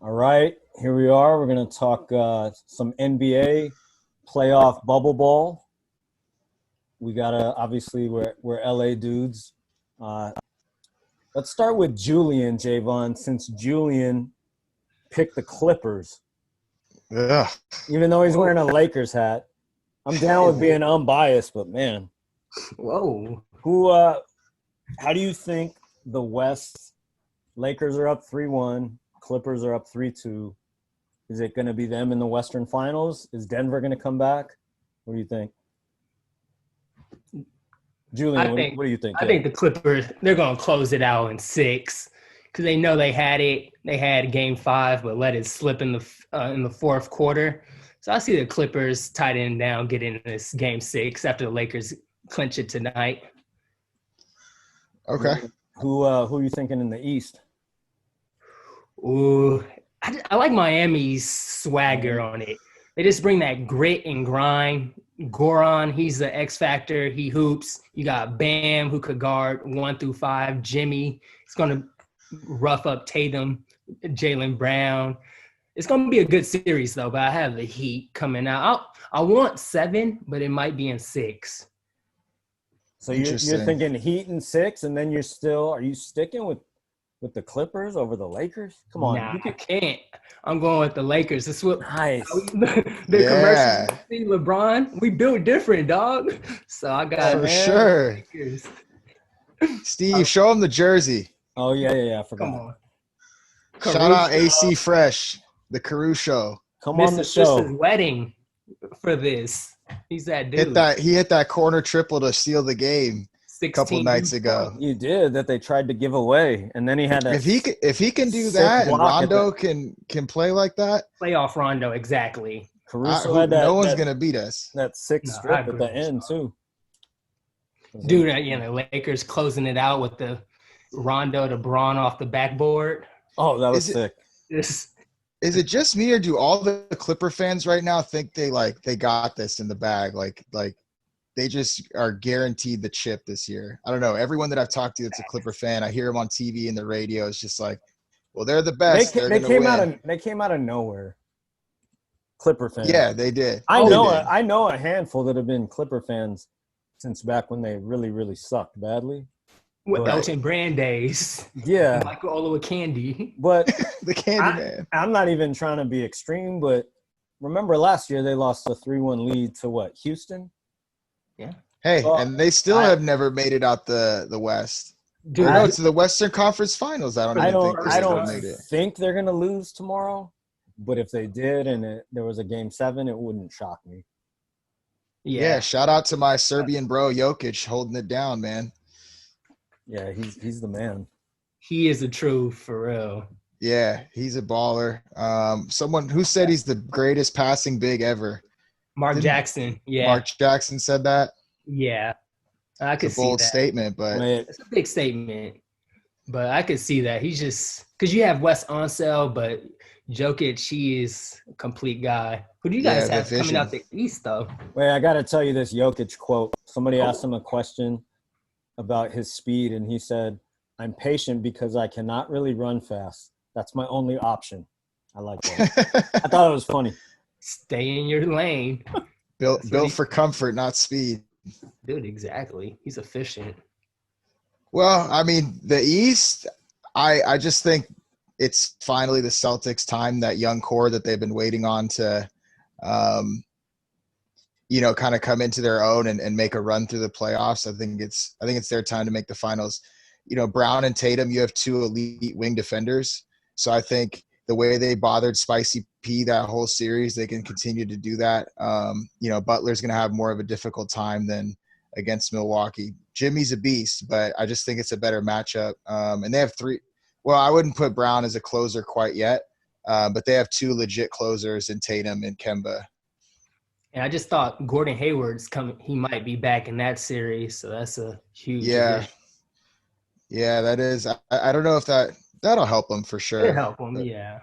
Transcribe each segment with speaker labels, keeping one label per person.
Speaker 1: All right, here we are. We're going to talk some NBA playoff bubble ball. We got to obviously we're LA dudes. Uh, let's start with Julian Javon, since Julian picked the Clippers,
Speaker 2: Yeah.
Speaker 1: even though he's wearing a Lakers hat. I'm down with being unbiased, but man,
Speaker 3: Whoa.
Speaker 1: who? How do you think the West? Lakers are up 3-1. Clippers are up 3-2. Is it going to be them in the Western Finals? Is Denver going to come back? What do you think? Julian, what do you think?
Speaker 3: I think the Clippers, they're going to close it out in 6 because they know they had it. They had game 5, but let it slip in the fourth quarter. So I see the Clippers tightening down, getting this game 6 after the Lakers clinch it tonight.
Speaker 2: Okay.
Speaker 1: Who are you thinking in the East?
Speaker 3: Ooh, I like Miami's swagger on it. They just bring that grit and grind. Goran, he's the X factor. He hoops. You got Bam, who could guard 1 through 5. Jimmy, he's going to rough up Tatum, Jaylen Brown. It's going to be a good series, though, but I have the Heat coming out. I want 7, but it might be in 6.
Speaker 1: So you're thinking Heat in 6, and then are you sticking with the Clippers over the Lakers? Come on.
Speaker 3: Nah, I can't. I'm going with the Lakers. This is what
Speaker 1: nice.
Speaker 3: Commercial. See LeBron, we built different, dog. So I got
Speaker 2: for sure.
Speaker 3: Lakers.
Speaker 2: Steve, show him the jersey.
Speaker 1: Oh yeah. I forgot.
Speaker 3: Come on.
Speaker 2: Shout out AC Fresh, the Caruso.
Speaker 1: Come on the show.
Speaker 3: His wedding for this. He's that dude.
Speaker 2: He hit that corner triple to seal the game a couple nights ago.
Speaker 1: You did that they tried to give away, and then he had that.
Speaker 2: If he can do that, and Rondo can play like that,
Speaker 3: playoff Rondo exactly.
Speaker 1: Caruso had that.
Speaker 2: No one's gonna beat us.
Speaker 1: That 6 strip at the end too.
Speaker 3: Dude, the Lakers closing it out with the Rondo to Braun off the backboard.
Speaker 1: Oh, that was sick.
Speaker 2: Is it just me, or do all the Clipper fans right now think they got this in the bag? Like they just are guaranteed the chip this year? I don't know. Everyone that I've talked to that's a Clipper fan, I hear them on TV and the radio. It's just like, well, they're the best.
Speaker 1: They came out of nowhere. Clipper fans.
Speaker 2: Yeah, they did.
Speaker 1: I know a handful that have been Clipper fans since back when they really, really sucked badly.
Speaker 3: With Elton Brand days.
Speaker 1: Yeah.
Speaker 3: Michael Olowokandi.
Speaker 1: But
Speaker 2: the Candy Man.
Speaker 1: I'm not even trying to be extreme, but remember last year they lost a 3-1 lead to what? Houston?
Speaker 3: Yeah.
Speaker 2: Hey, and they still have never made it out the West. Dude, to the Western Conference Finals. I don't
Speaker 1: think they're going to lose tomorrow, but if they did and there was a game 7, it wouldn't shock me.
Speaker 2: Yeah, shout out to my Serbian bro Jokic holding it down, man.
Speaker 1: Yeah, he's the man.
Speaker 3: He is a true for real.
Speaker 2: Yeah, he's a baller. Someone who said he's the greatest passing big ever.
Speaker 3: Mark Jackson. Yeah.
Speaker 2: Mark Jackson said that.
Speaker 3: Yeah. I could see that.
Speaker 2: Bold statement, but
Speaker 3: it's a big statement. But I could see that. He's just because you have Wes Unseld, but Jokic, he is a complete guy. Who do you guys have coming out the East, though?
Speaker 1: Wait, I got to tell you this Jokic quote. Somebody asked him a question about his speed, and he said, "I'm patient because I cannot really run fast. That's my only option." I like that. I thought it was funny.
Speaker 3: Stay in your lane.
Speaker 2: Built for comfort, not speed.
Speaker 3: Dude, exactly. He's efficient.
Speaker 2: Well, I mean, the East, I just think it's finally the Celtics' time, that young core that they've been waiting on to kind of come into their own and make a run through the playoffs. I think it's their time to make the finals. Brown and Tatum, you have 2 elite wing defenders. So I think the way they bothered Spicy P that whole series, they can continue to do that. Butler's going to have more of a difficult time than against Milwaukee. Jimmy's a beast, but I just think it's a better matchup. And they have 3. Well, I wouldn't put Brown as a closer quite yet, but they have 2 legit closers in Tatum and Kemba.
Speaker 3: And I just thought Gordon Hayward's coming. He might be back in that series, so that's a huge addition.
Speaker 2: Yeah, that is. I don't know if that'll help him for sure.
Speaker 3: It'll help him, yeah.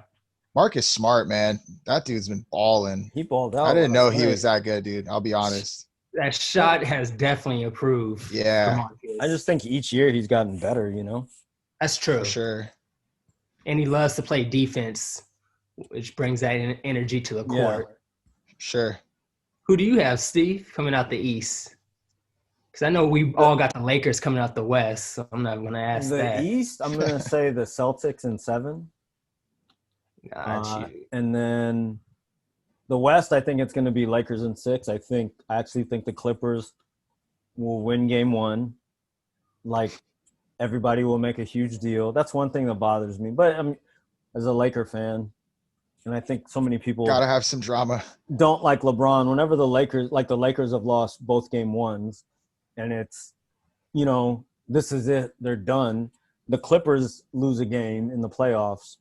Speaker 2: Marcus Smart, man, that dude's been balling.
Speaker 1: He balled out.
Speaker 2: I didn't know he was that good, dude. I'll be honest.
Speaker 3: That shot has definitely improved.
Speaker 2: Yeah.
Speaker 1: I just think each year he's gotten better,
Speaker 3: That's true.
Speaker 2: For sure.
Speaker 3: And he loves to play defense. which brings that energy to the
Speaker 1: Yeah.
Speaker 3: court.
Speaker 2: Sure.
Speaker 3: Who do you have, Steve, coming out the East? Because I know we all got the Lakers coming out the West, so I'm not going to ask
Speaker 1: The
Speaker 3: that.
Speaker 1: East, I'm going to say the Celtics in 7.
Speaker 3: Got you.
Speaker 1: And then the West, I think it's going to be Lakers in 6. I actually think the Clippers will win game 1. Like, everybody will make a huge deal. That's one thing that bothers me. But as a Laker fan, and I think so many people
Speaker 2: Gotta have some drama.
Speaker 1: don't like LeBron. Whenever the Lakers have lost both game 1s, and it's, this is it, they're done. The Clippers lose a game in the playoffs.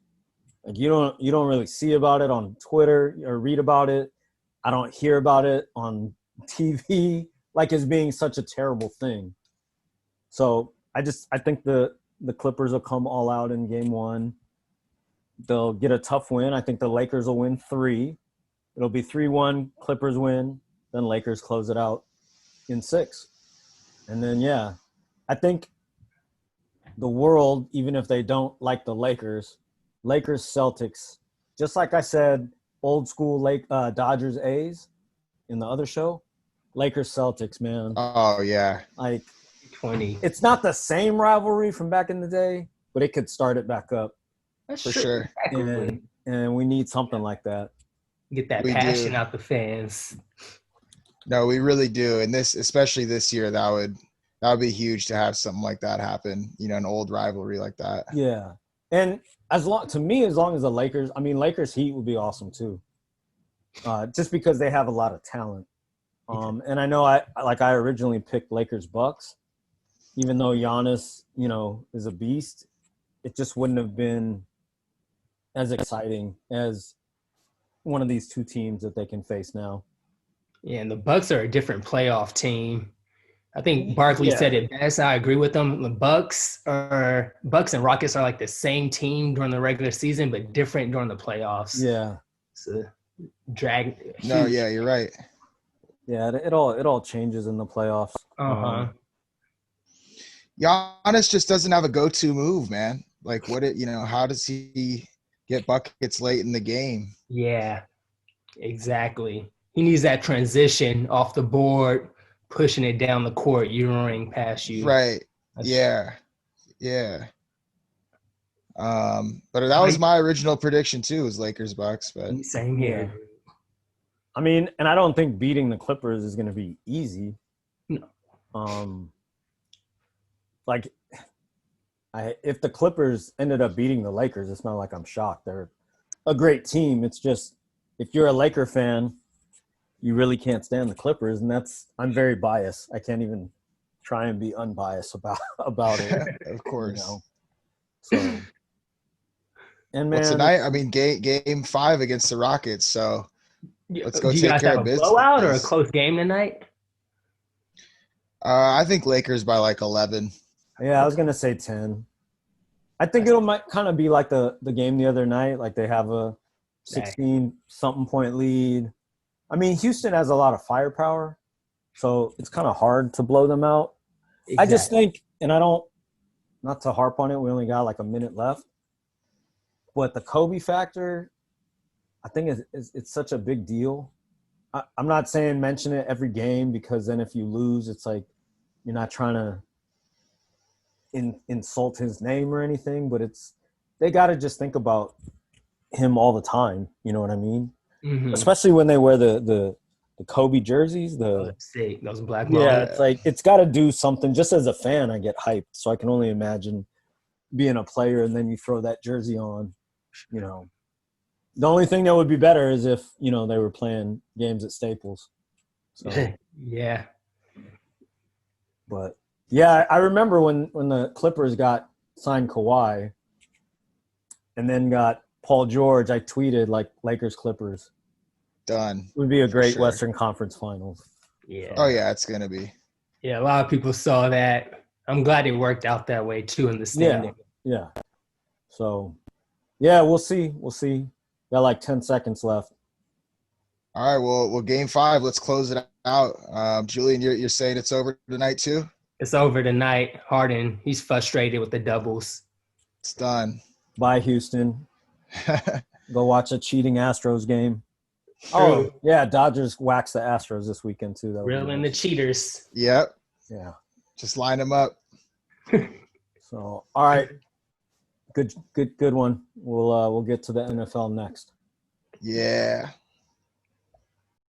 Speaker 1: Like, you don't really see about it on Twitter or read about it. I don't hear about it on TV, like as being such a terrible thing. So I think the Clippers will come all out in game 1. They'll get a tough win. I think the Lakers will win 3. It'll be 3-1, Clippers win, then Lakers close it out in 6. And then, yeah, I think the world, even if they don't like the Lakers, Celtics, just like I said, old school Dodgers A's in the other show, Lakers Celtics, man.
Speaker 2: Oh, yeah.
Speaker 1: Like,
Speaker 3: 20.
Speaker 1: it's not the same rivalry from back in the day, but it could start it back up.
Speaker 3: That's
Speaker 2: For
Speaker 3: true.
Speaker 2: sure.
Speaker 3: Exactly.
Speaker 1: And we need something like that.
Speaker 3: Get that
Speaker 2: We
Speaker 3: passion
Speaker 2: do.
Speaker 3: out the fans.
Speaker 2: No, we really do. And especially this year, that would be huge to have something like that happen, an old rivalry like that.
Speaker 1: Yeah. And as long as the Lakers Heat would be awesome too. Just because they have a lot of talent. And I know I originally picked Lakers Bucks, even though Giannis, is a beast. It just wouldn't have been as exciting as one of these two teams that they can face now.
Speaker 3: Yeah, and the Bucks are a different playoff team. I think Barkley said it best. I agree with them. The Bucks and Rockets are like the same team during the regular season, but different during the playoffs.
Speaker 1: Yeah.
Speaker 3: It's a drag.
Speaker 2: No, yeah, you're right.
Speaker 1: Yeah, it all changes in the playoffs.
Speaker 2: Giannis just doesn't have a go-to move, man. Like how does he get buckets late in the game?
Speaker 3: Yeah, exactly. He needs that transition off the board, pushing it down the court, urinating past you.
Speaker 2: Right. Yeah. But that was my original prediction too, was Lakers Bucks. But
Speaker 3: same here.
Speaker 1: I mean, and I don't think beating the Clippers is going to be easy.
Speaker 3: No.
Speaker 1: If the Clippers ended up beating the Lakers, it's not like I'm shocked. They're a great team. It's just if you're a Laker fan, you really can't stand the Clippers, and I'm very biased. I can't even try and be unbiased about it.
Speaker 2: Of course.
Speaker 1: So, and man,
Speaker 2: tonight, I mean, game 5 against the Rockets. So let's go take care of business.
Speaker 3: Blowout or a close game tonight?
Speaker 2: I think Lakers by like 11.
Speaker 1: Yeah, I was gonna say 10. I think might kind of be like the game the other night. Like they have a 16-something point lead. I mean, Houston has a lot of firepower, so it's kind of hard to blow them out. Exactly. I just think, and not to harp on it, we only got like a minute left, but the Kobe factor, I think it's such a big deal. I'm not saying mention it every game, because then if you lose, it's like you're not trying to insult his name or anything, but they got to just think about him all the time. You know what I mean? Mm-hmm. Especially when they wear the Kobe jerseys.
Speaker 3: Those black.
Speaker 1: Yeah, it's like it's got to do something. Just as a fan, I get hyped, so I can only imagine being a player and then you throw that jersey on. The only thing that would be better is if they were playing games at Staples. So.
Speaker 3: Yeah.
Speaker 1: But yeah, I remember when the Clippers signed Kawhi, and then got Paul George. I tweeted like Lakers Clippers.
Speaker 2: Done.
Speaker 1: It would be a great Western Conference Finals.
Speaker 3: Yeah.
Speaker 2: Oh yeah, it's gonna be.
Speaker 3: Yeah, a lot of people saw that. I'm glad it worked out that way too in the standing.
Speaker 1: Yeah. So, yeah, we'll see. Got like 10 seconds left.
Speaker 2: All right. Well, game 5. Let's close it out. Julian, you're saying it's over tonight too?
Speaker 3: It's over tonight. Harden, he's frustrated with the doubles.
Speaker 2: It's done.
Speaker 1: Bye, Houston. Go watch a cheating Astros game.
Speaker 3: True.
Speaker 1: Oh, yeah, Dodgers waxed the Astros this weekend too. That would be
Speaker 3: Reeling the
Speaker 1: nice.
Speaker 3: cheaters.
Speaker 2: Yep.
Speaker 1: Yeah.
Speaker 2: Just line them up.
Speaker 1: So, all right. Good one. We'll get to the NFL next.
Speaker 2: Yeah.